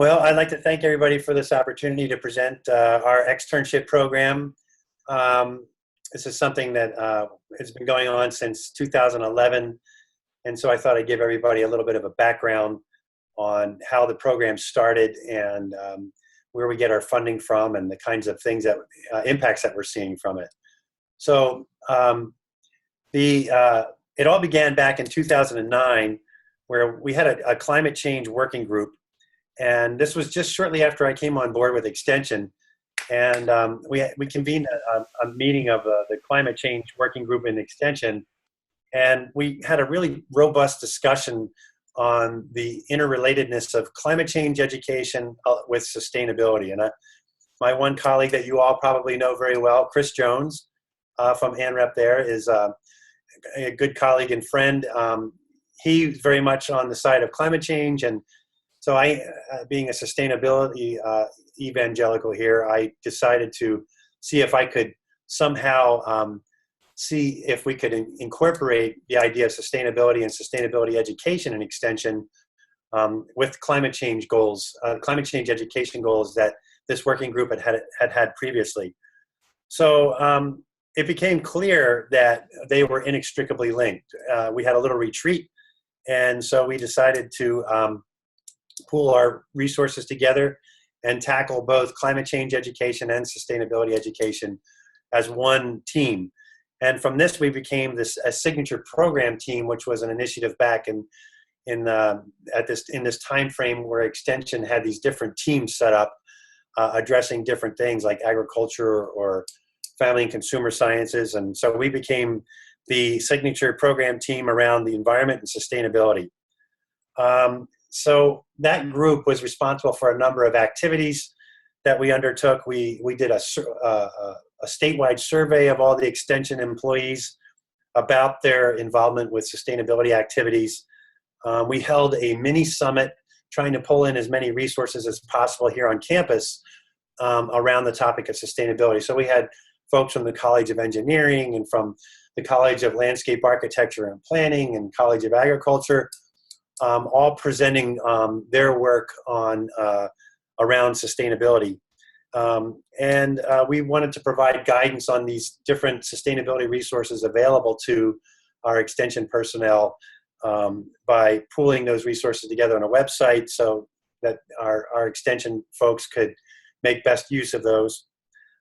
Well, I'd like to thank everybody for this opportunity to present our externship program. Um, this is something that has been going on since 2011, and so I thought I'd give everybody a little bit of a background on how the program started and where we get our funding from and the kinds of things that impacts that we're seeing from it. So the it all began back in 2009, where we had a climate change working group. And this was just shortly after I came on board with Extension. And we convened a meeting of the climate change working group in Extension. And we had a really robust discussion on the interrelatedness of climate change education with sustainability. And my one colleague that you all probably know very well, Chris Jones from ANREP there, is a good colleague and friend. He's very much on the side of climate change, and so I, being a sustainability evangelical here, I decided to see if I could somehow see if we could incorporate the idea of sustainability and sustainability education and extension with climate change goals, climate change education goals that this working group had previously. So it became clear that they were inextricably linked. We had a little retreat, and so we decided to pool our resources together and tackle both climate change education and sustainability education as one team. And from this, we became a signature program team, which was an initiative back in this time frame where Extension had these different teams set up addressing different things like agriculture or family and consumer sciences. And so we became the signature program team around the environment and sustainability. So that group was responsible for a number of activities that we undertook. We did a statewide survey of all the Extension employees about their involvement with sustainability activities. We held a mini summit trying to pull in as many resources as possible here on campus around the topic of sustainability. So we had folks from the College of Engineering and from the College of Landscape Architecture and Planning and College of Agriculture, all presenting their work on around sustainability. And we wanted to provide guidance on these different sustainability resources available to our Extension personnel by pooling those resources together on a website so that our Extension folks could make best use of those.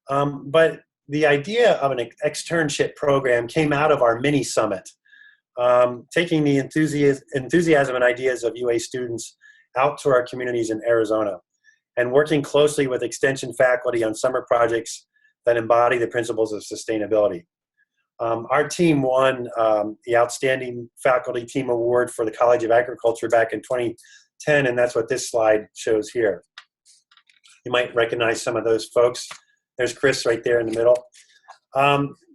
But the idea of an externship program came out of our mini summit. Taking the enthusiasm and ideas of UA students out to our communities in Arizona and working closely with Extension faculty on summer projects that embody the principles of sustainability. Our team won the Outstanding Faculty Team Award for the College of Agriculture back in 2010, and that's what this slide shows here. You might recognize some of those folks. There's Chris right there in the middle.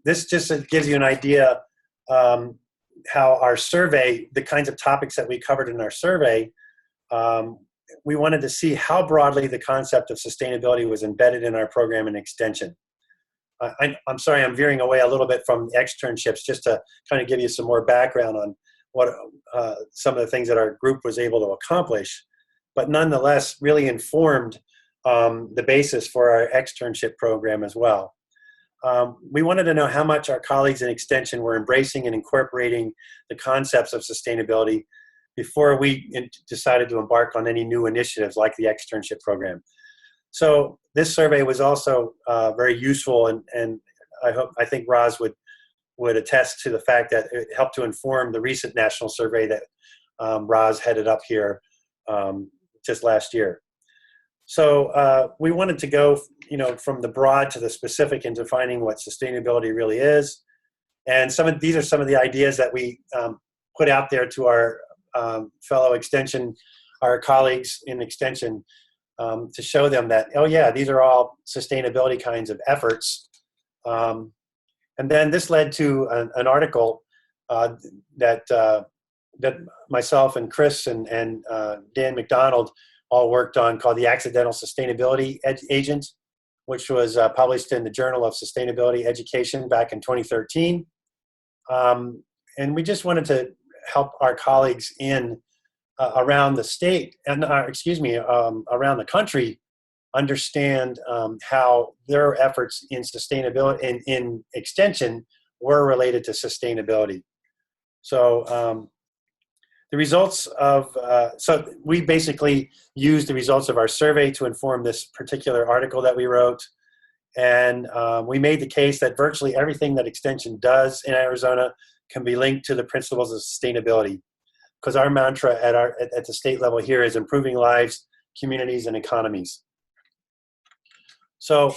This just gives you an idea how our survey, the kinds of topics that we covered in our survey, we wanted to see how broadly the concept of sustainability was embedded in our program and Extension. I'm sorry, I'm veering away a little bit from the externships just to kind of give you some more background on what some of the things that our group was able to accomplish, but nonetheless really informed the basis for our externship program as well. We wanted to know how much our colleagues in Extension were embracing and incorporating the concepts of sustainability before we decided to embark on any new initiatives like the externship program. So this survey was also very useful, and I think Roz would attest to the fact that it helped to inform the recent national survey that Roz headed up here just last year. So we wanted to go, from the broad to the specific in defining what sustainability really is. And these are some of the ideas that we put out there to our fellow Extension, our colleagues in Extension, to show them that, oh yeah, these are all sustainability kinds of efforts. And then this led to an article that myself and Chris and Dan McDonald all worked on called The Accidental Sustainability Agent, which was published in the Journal of Sustainability Education back in 2013. And we just wanted to help our colleagues in around the state, and around the country, understand how their efforts in sustainability in extension were related to sustainability. So the results of, so we basically used the results of our survey to inform this particular article that we wrote. And we made the case that virtually everything that extension does in Arizona can be linked to the principles of sustainability. Because our mantra at the state level here is improving lives, communities, and economies. So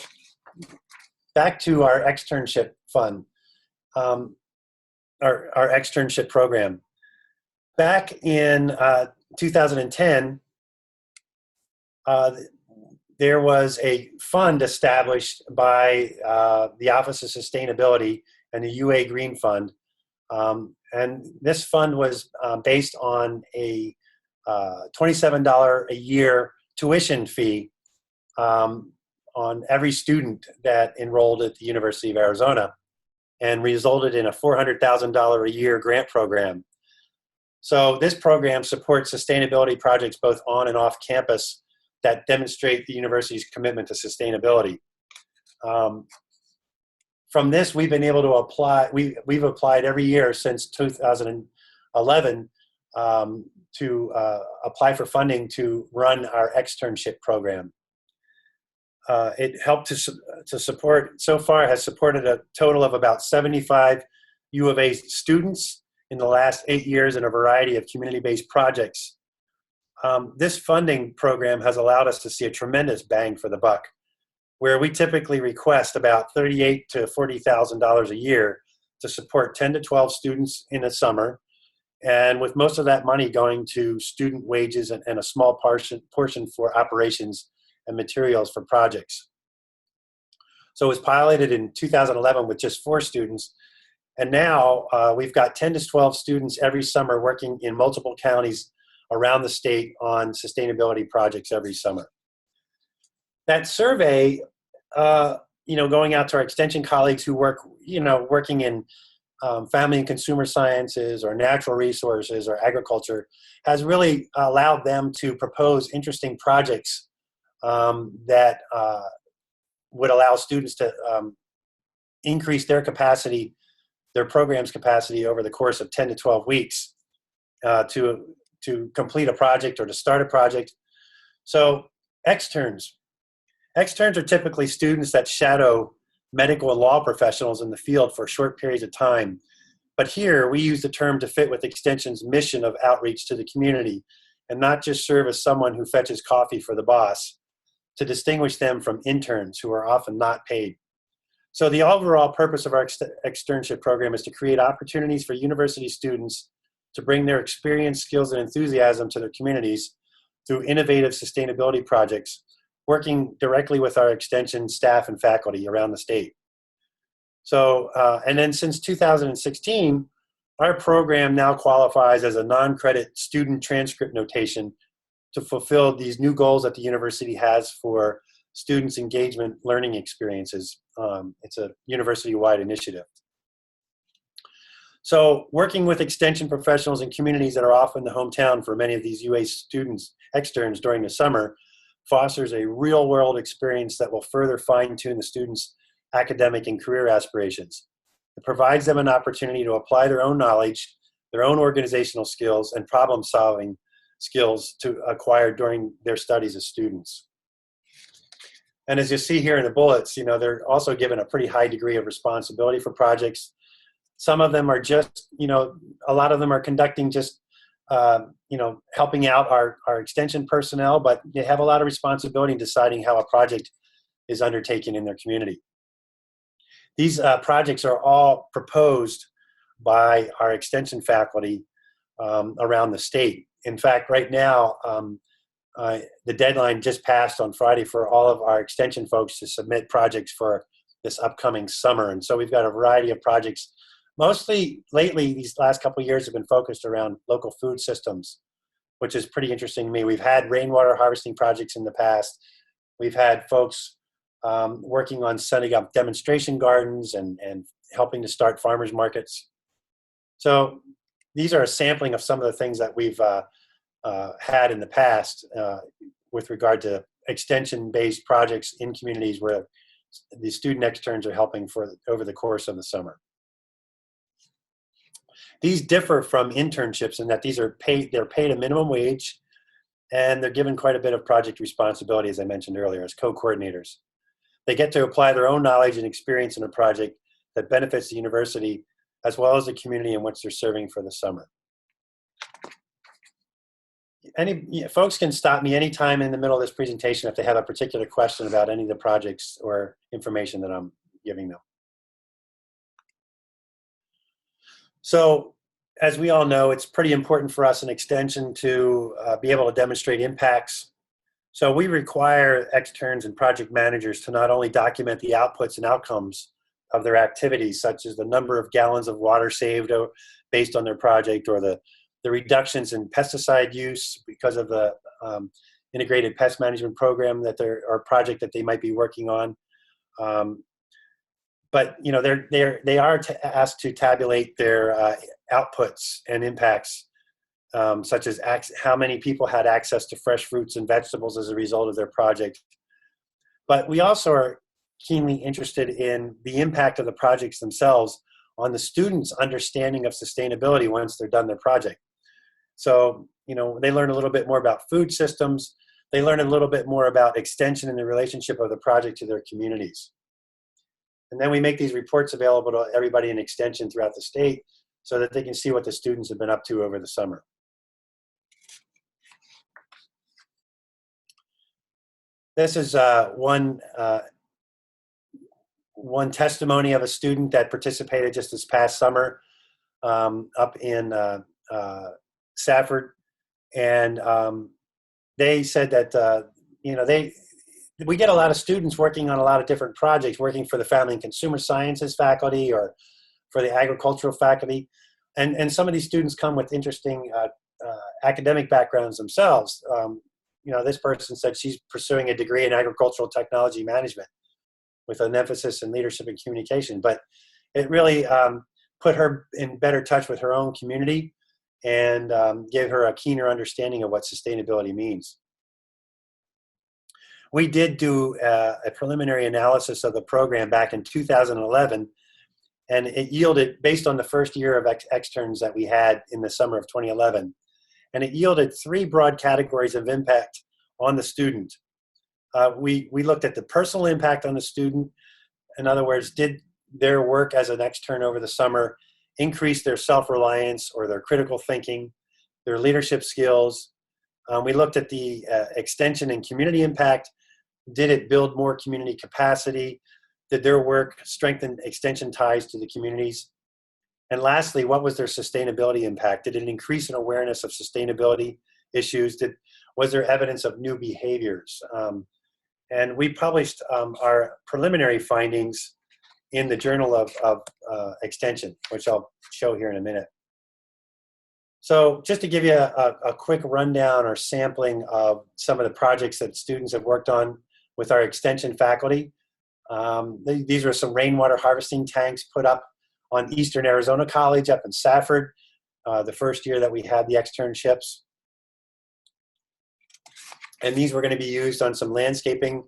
back to our externship fund, our externship program. Back in 2010, there was a fund established by the Office of Sustainability and the UA Green Fund. And this fund was based on a $27 a year tuition fee on every student that enrolled at the University of Arizona, and resulted in a $400,000 a year grant program. So this program supports sustainability projects both on and off campus that demonstrate the university's commitment to sustainability. From this, we've been able to apply, we've applied every year since 2011 to apply for funding to run our externship program. It helped to support, so far has supported a total of about 75 U of A students in the last 8 years in a variety of community-based projects. This funding program has allowed us to see a tremendous bang for the buck, where we typically request about $38,000 to $40,000 a year to support 10 to 12 students in the summer, and with most of that money going to student wages and a small portion for operations and materials for projects. So it was piloted in 2011 with just 4 students, and now we've got 10 to 12 students every summer working in multiple counties around the state on sustainability projects every summer. That survey, going out to our extension colleagues who work, working in family and consumer sciences or natural resources or agriculture, has really allowed them to propose interesting projects that would allow students to increase their capacity, their program's capacity over the course of 10 to 12 weeks to complete a project or to start a project. So externs are typically students that shadow medical and law professionals in the field for short periods of time. But here we use the term to fit with Extension's mission of outreach to the community and not just serve as someone who fetches coffee for the boss, to distinguish them from interns who are often not paid. So the overall purpose of our externship program is to create opportunities for university students to bring their experience, skills, and enthusiasm to their communities through innovative sustainability projects, working directly with our extension staff and faculty around the state. So, and then since 2016, our program now qualifies as a non-credit student transcript notation to fulfill these new goals that the university has for students' engagement learning experiences. It's a university-wide initiative. So working with extension professionals in communities that are often the hometown for many of these UA students, externs during the summer, fosters a real-world experience that will further fine-tune the students' academic and career aspirations. It provides them an opportunity to apply their own knowledge, their own organizational skills, and problem-solving skills to acquire during their studies as students. And as you see here in the bullets, they're also given a pretty high degree of responsibility for projects. Some of them are just, a lot of them are conducting just, helping out our extension personnel, but they have a lot of responsibility in deciding how a project is undertaken in their community. These projects are all proposed by our extension faculty around the state. In fact, right now, the deadline just passed on Friday for all of our extension folks to submit projects for this upcoming summer. And so we've got a variety of projects. Mostly lately, these last couple of years have been focused around local food systems, which is pretty interesting to me. We've had rainwater harvesting projects in the past. We've had folks working on setting up demonstration gardens and helping to start farmers markets. So these are a sampling of some of the things that we've had in the past with regard to extension-based projects in communities where the student externs are helping over the course of the summer. These differ from internships in that they're paid a minimum wage, and they're given quite a bit of project responsibility, as I mentioned earlier, as co-coordinators. They get to apply their own knowledge and experience in a project that benefits the university as well as the community in which they're serving for the summer. Folks can stop me anytime in the middle of this presentation if they have a particular question about any of the projects or information that I'm giving them. So, as we all know, it's pretty important for us in Extension to be able to demonstrate impacts. So we require externs and project managers to not only document the outputs and outcomes of their activities, such as the number of gallons of water saved based on their project, or the reductions in pesticide use because of the integrated pest management program or project that they might be working on. But they are asked to tabulate their outputs and impacts, such as how many people had access to fresh fruits and vegetables as a result of their project. But we also are keenly interested in the impact of the projects themselves on the students' understanding of sustainability once they're done their project. So, they learn a little bit more about food systems. They learn a little bit more about extension and the relationship of the project to their communities. And then we make these reports available to everybody in Extension throughout the state so that they can see what the students have been up to over the summer. This is one testimony of a student that participated just this past summer up in Safford, and they said that we get a lot of students working on a lot of different projects, working for the Family and Consumer Sciences faculty or for the agricultural faculty, and some of these students come with interesting academic backgrounds themselves. This person said she's pursuing a degree in agricultural technology management with an emphasis in leadership and communication, but it really put her in better touch with her own community and gave her a keener understanding of what sustainability means. We did do a preliminary analysis of the program back in 2011, and it yielded, based on the first year of externs that we had in the summer of 2011, and it yielded 3 broad categories of impact on the student. We looked at the personal impact on the student. In other words, did their work as an extern over the summer increase their self-reliance or their critical thinking, their leadership skills? We looked at the extension and community impact. Did it build more community capacity? Did their work strengthen extension ties to the communities? And lastly, what was their sustainability impact? Did it increase an awareness of sustainability issues? Was there evidence of new behaviors? And we published our preliminary findings in the Journal of Extension, which I'll show here in a minute. So just to give you a quick rundown or sampling of some of the projects that students have worked on with our extension faculty. These are some rainwater harvesting tanks put up on Eastern Arizona College up in Safford, the first year that we had the externships. And these were going to be used on some landscaping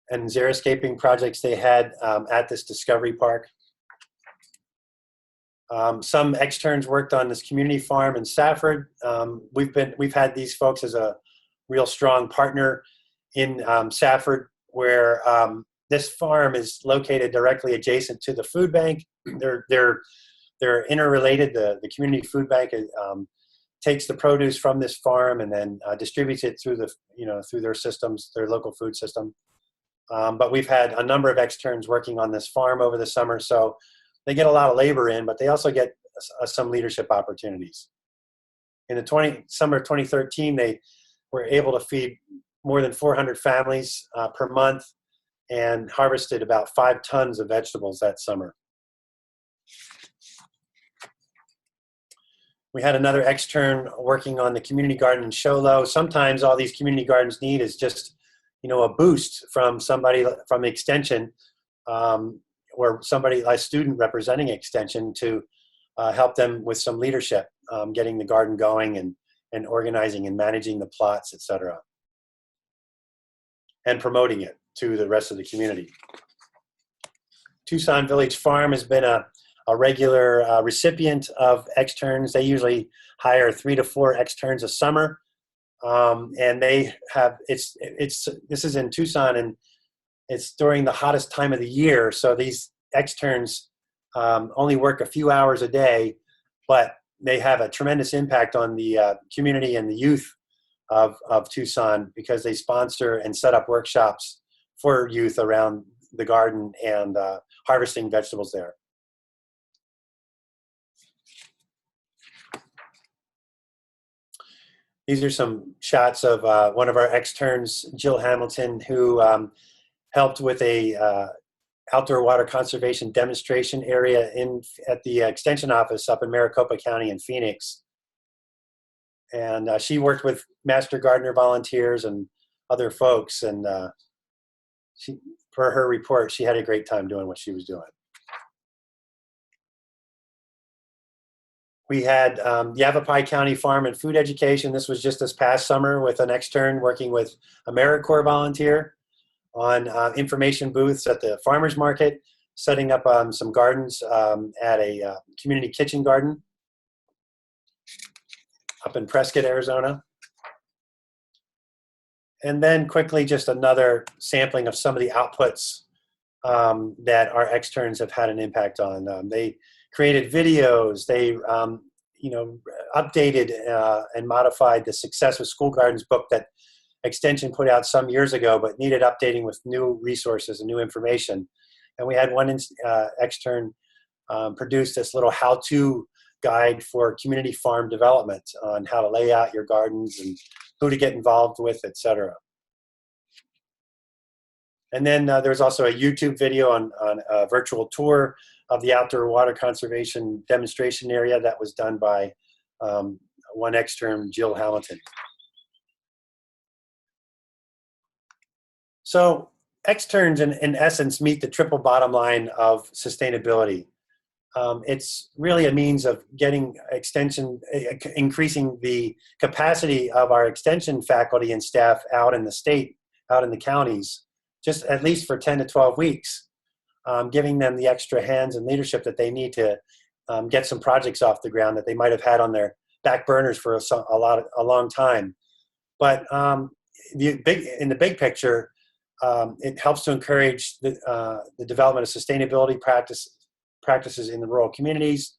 and xeriscaping projects they had at this Discovery Park. Some externs worked on this community farm in Safford. We've had these folks as a real strong partner in Safford, where this farm is located directly adjacent to the food bank. They're interrelated. The community food bank takes the produce from this farm and then distributes it through through their systems, their local food system. But we've had a number of externs working on this farm over the summer, so they get a lot of labor in, but they also get some leadership opportunities. In the summer of 2013, they were able to feed more than 400 families per month and harvested about 5 tons of vegetables that summer. We had another extern working on the community garden in Show Low. Sometimes all these community gardens need is just, a boost from somebody from Extension or a student representing Extension to help them with some leadership, getting the garden going and and organizing and managing the plots, etc., and promoting it to the rest of the community. Tucson Village Farm has been a regular recipient of externs. They usually hire 3 to 4 externs a summer, and they have this is in Tucson, and it's during the hottest time of the year. So these externs only work a few hours a day, but they have a tremendous impact on the community and the youth of Tucson, because they sponsor and set up workshops for youth around the garden and harvesting vegetables there. These are some shots of one of our externs, Jill Hamilton, who helped with a outdoor water conservation demonstration area at the extension office up in Maricopa County in Phoenix. And she worked with Master Gardener volunteers and other folks, and for her report, she had a great time doing what she was doing. We had Yavapai County Farm and Food Education. This was just this past summer with an extern working with AmeriCorps volunteer on information booths at the farmers market, setting up some gardens at a community kitchen garden up in Prescott, Arizona. And then quickly, just another sampling of some of the outputs that our externs have had an impact on. They created videos. They updated and modified the Success with School Gardens book that Extension put out some years ago, but needed updating with new resources and new information. And we had one extern produce this little how-to guide for community farm development on how to lay out your gardens and who to get involved with, etc. And then there's also a YouTube video on a virtual tour of the outdoor water conservation demonstration area that was done by one extern, Jill Hamilton. So externs, in essence, meet the triple bottom line of sustainability. It's really a means of getting extension, increasing the capacity of our extension faculty and staff out in the state, out in the counties, just at least for 10 to 12 weeks, giving them the extra hands and leadership that they need to get some projects off the ground that they might have had on their back burners for a long time. But in the big picture, it helps to encourage the development of sustainability practices in the rural communities.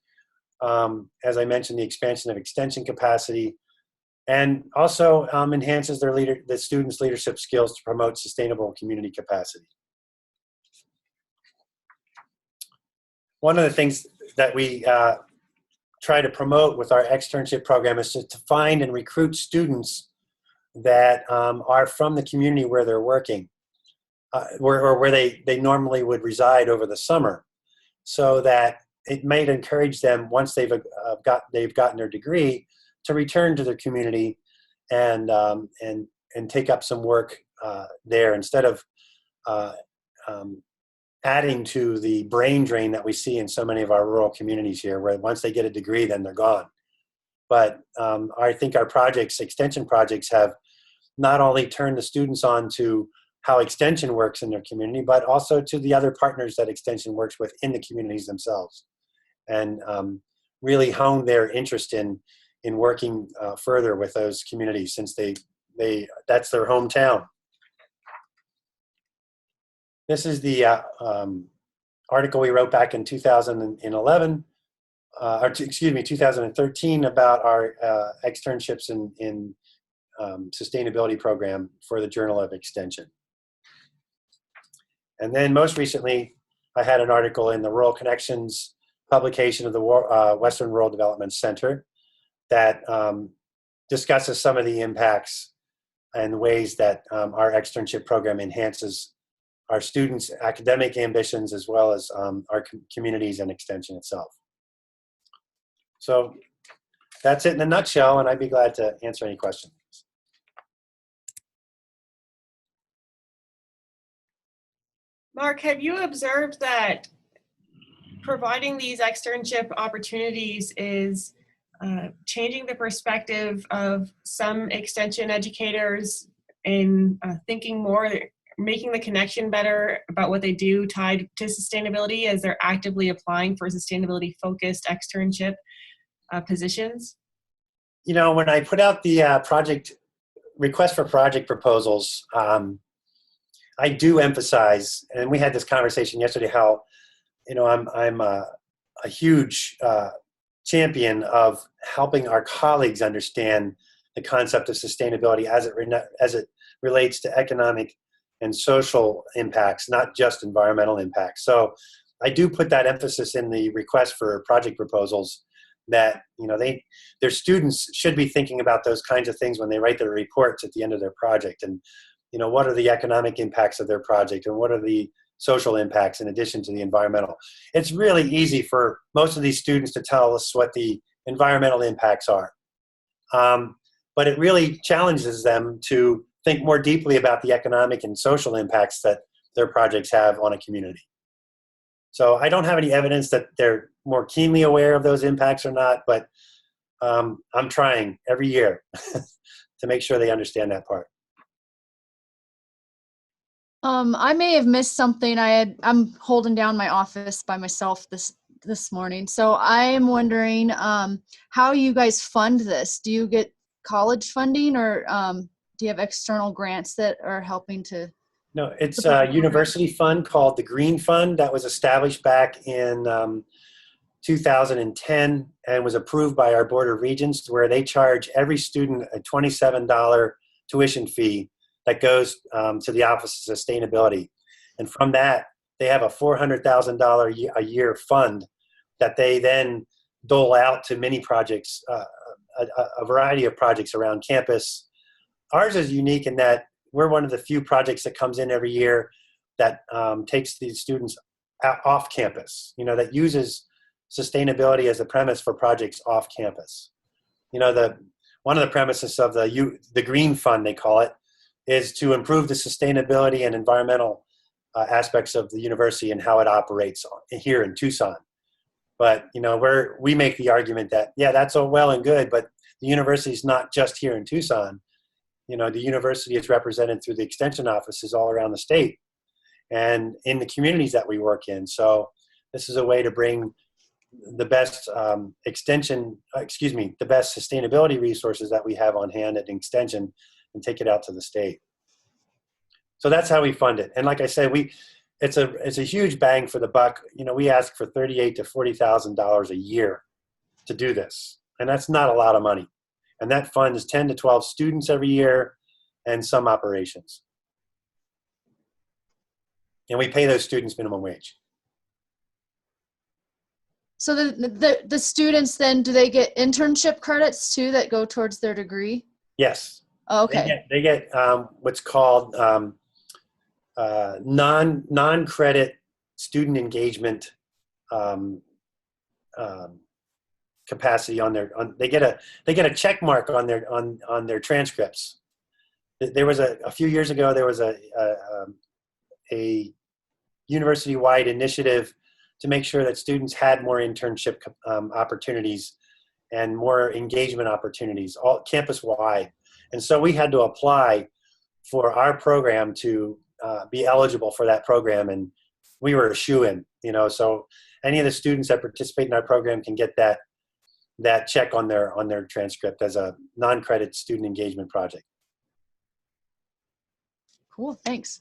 As I mentioned, the expansion of extension capacity, and also enhances the students' leadership skills to promote sustainable community capacity. One of the things that we try to promote with our externship program is to find and recruit students that are from the community where they're working, or where they normally would reside over the summer, so that it might encourage them, once they've gotten their degree, to return to their community and take up some work there, instead of adding to the brain drain that we see in so many of our rural communities here, where once they get a degree, then they're gone. But I think our projects, extension projects, have not only turned the students on to how extension works in their community, but also to the other partners that extension works with in the communities themselves, and really hone their interest in working further with those communities, since that's their hometown. This is the article we wrote back in 2011, 2013, about our externships in sustainability program for the Journal of Extension. And then most recently, I had an article in the Rural Connections publication of the Western Rural Development Center that discusses some of the impacts and ways that our externship program enhances our students' academic ambitions, as well as our communities and extension itself. So that's it in a nutshell, and I'd be glad to answer any questions. Mark, have you observed that providing these externship opportunities is changing the perspective of some extension educators in thinking more, making the connection better about what they do tied to sustainability as they're actively applying for sustainability-focused externship positions? You know, when I put out the project request for project proposals, I do emphasize, and we had this conversation yesterday, how, you know, I'm a huge champion of helping our colleagues understand the concept of sustainability as it relates to economic and social impacts, not just environmental impacts. So I do put that emphasis in the request for project proposals, that, you know, their students should be thinking about those kinds of things when they write their reports at the end of their project. And, you know, what are the economic impacts of their project, and what are the social impacts in addition to the environmental? It's really easy for most of these students to tell us what the environmental impacts are. But it really challenges them to think more deeply about the economic and social impacts that their projects have on a community. So I don't have any evidence that they're more keenly aware of those impacts or not, but I'm trying every year to make sure they understand that part. I may have missed something. I'm holding down my office by myself this morning. So I'm wondering how you guys fund this. Do you get college funding, or do you have external grants that are helping to? No, it's a university fund called the Green Fund that was established back in 2010 and was approved by our Board of Regents, where they charge every student a $27 tuition fee that goes to the Office of Sustainability. And from that, they have a $400,000 a year fund that they then dole out to many projects, a variety of projects around campus. Ours is unique in that we're one of the few projects that comes in every year that takes these students off campus, you know, that uses sustainability as a premise for projects off campus. You know, one of the premises of the Green Fund, they call it, is to improve the sustainability and environmental aspects of the university and how it operates here in Tucson. But, you know, we make the argument that, yeah, that's all well and good, but the university is not just here in Tucson. You know, the university is represented through the extension offices all around the state and in the communities that we work in. So this is a way to bring the best the best sustainability resources that we have on hand at Extension and take it out to the state. So that's how we fund it. And like I said, it's a huge bang for the buck. You know, we ask for $38,000 to $40,000 a year to do this, and that's not a lot of money. And that funds 10 to 12 students every year and some operations. And we pay those students minimum wage. So the students then, do they get internship credits too that go towards their degree? Yes. Oh, okay. They get what's called non-credit student engagement capacity on their. They get a check mark on their transcripts. There was a few years ago. There was a university-wide initiative to make sure that students had more internship opportunities and more engagement opportunities, all campus-wide. And so we had to apply for our program to be eligible for that program, and we were a shoo-in, you know. So any of the students that participate in our program can get that check on their transcript as a non-credit student engagement project. Cool, thanks.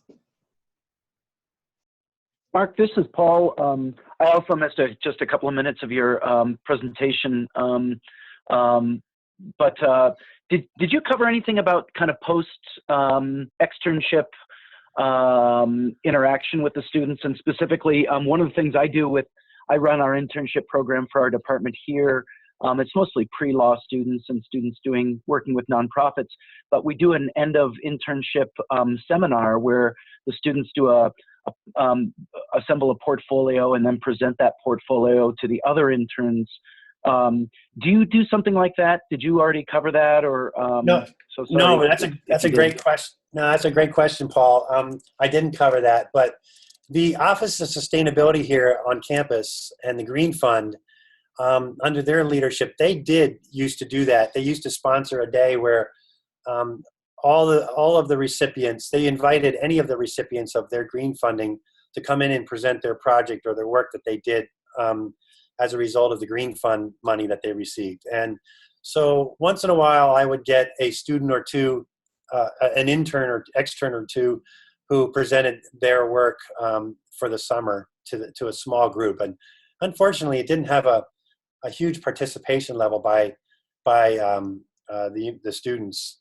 Mark, this is Paul. I also missed just a couple of minutes of your presentation, but did you cover anything about kind of post externship interaction with the students? And specifically, one of the things I run our internship program for our department here. It's mostly pre-law students and students working with nonprofits, but we do an end of internship seminar where the students do assemble a portfolio and then present that portfolio to the other interns. Do you do something like that? Did you already cover that, or no? So sorry, no, that's a great question. No, that's a great question, Paul. I didn't cover that, but the Office of Sustainability here on campus and the Green Fund under their leadership, they did used to do that. They used to sponsor a day where all of the recipients, they invited any of the recipients of their green funding to come in and present their project or their work that they did as a result of the green fund money that they received. And so once in a while, I would get a student or two, an intern or extern or two, who presented their work for the summer to a small group. And unfortunately, it didn't have a huge participation level by the students.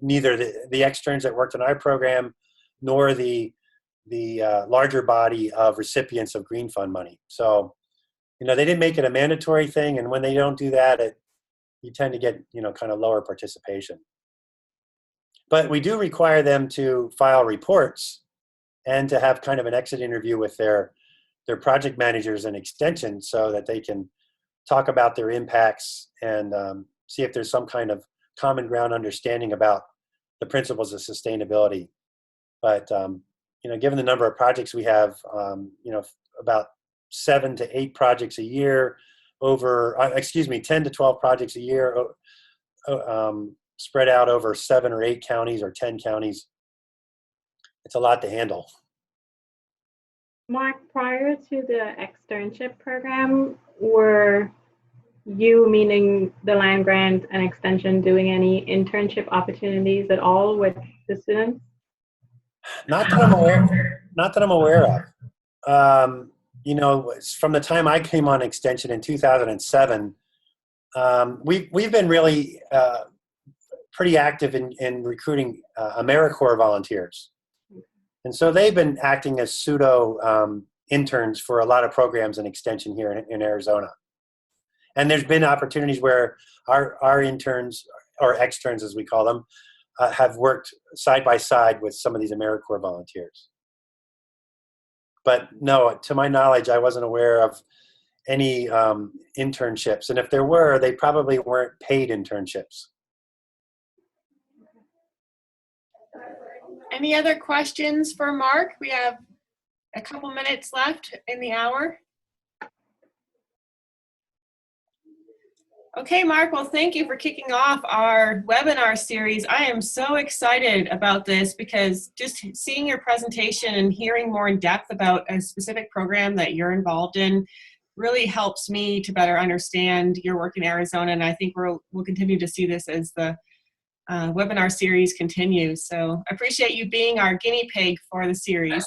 Neither the externs that worked in our program, nor the larger body of recipients of green fund money. So, they didn't make it a mandatory thing, and when they don't do that, you tend to get kind of lower participation. But we do require them to file reports and to have kind of an exit interview with their project managers and extensions, so that they can talk about their impacts and see if there's some kind of common ground understanding about the principles of sustainability. But given the number of projects we have, about 7 to 8 projects a year, 10 to 12 projects a year, spread out over 7 or 8 counties or 10 counties. It's a lot to handle. Mark, prior to the externship program, were you, meaning the land grant and extension, doing any internship opportunities at all with the students? Not that I'm aware of. From the time I came on extension in 2007, we've been really pretty active in recruiting AmeriCorps volunteers. And so they've been acting as pseudo interns for a lot of programs in extension here in Arizona. And there's been opportunities where our interns, or externs as we call them, have worked side by side with some of these AmeriCorps volunteers. But no, to my knowledge, I wasn't aware of any internships. And if there were, they probably weren't paid internships. Any other questions for Mark? We have a couple minutes left in the hour. Okay, Mark, well, thank you for kicking off our webinar series. I am so excited about this because just seeing your presentation and hearing more in depth about a specific program that you're involved in really helps me to better understand your work in Arizona, and I think we'll continue to see this as the webinar series continues. So I appreciate you being our guinea pig for the series.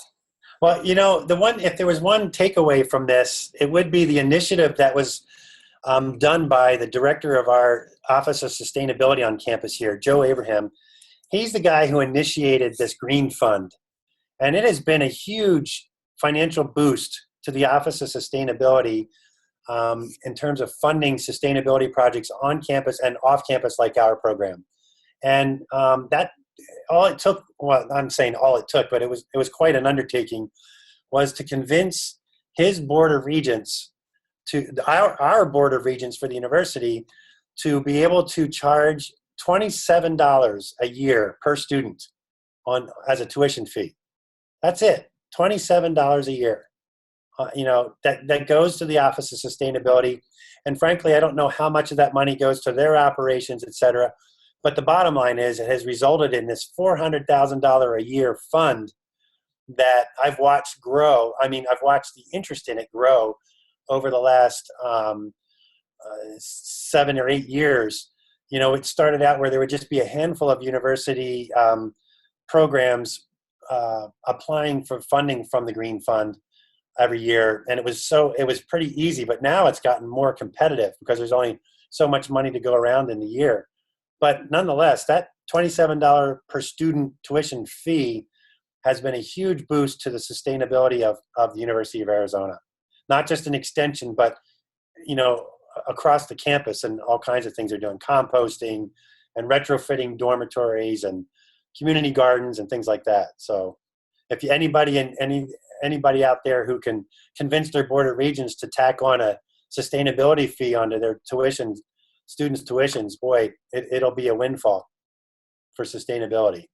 Well, if there was one takeaway from this, it would be the initiative that was done by the director of our Office of Sustainability on campus here, Joe Abraham. He's the guy who initiated this green fund. And it has been a huge financial boost to the Office of Sustainability in terms of funding sustainability projects on campus and off campus like our program. And that all it took, well, I'm saying all it took, but it was quite an undertaking, was to convince his board of regents, to our board of regents for the university, to be able to charge $27 a year per student as a tuition fee. That's it, $27 a year. That goes to the Office of Sustainability. And frankly, I don't know how much of that money goes to their operations, et cetera. But the bottom line is it has resulted in this $400,000 a year fund that I've watched grow. I mean, I've watched the interest in it grow over the last 7 or 8 years. It started out where there would just be a handful of university programs applying for funding from the Green Fund every year, and it was pretty easy. But now it's gotten more competitive because there's only so much money to go around in the year. But nonetheless, that $27 per student tuition fee has been a huge boost to the sustainability of the University of Arizona. Not just an extension, but across the campus, and all kinds of things they're doing, composting and retrofitting dormitories and community gardens and things like that. So if anybody out there who can convince their board of regents to tack on a sustainability fee onto their students' tuitions, boy, it'll be a windfall for sustainability.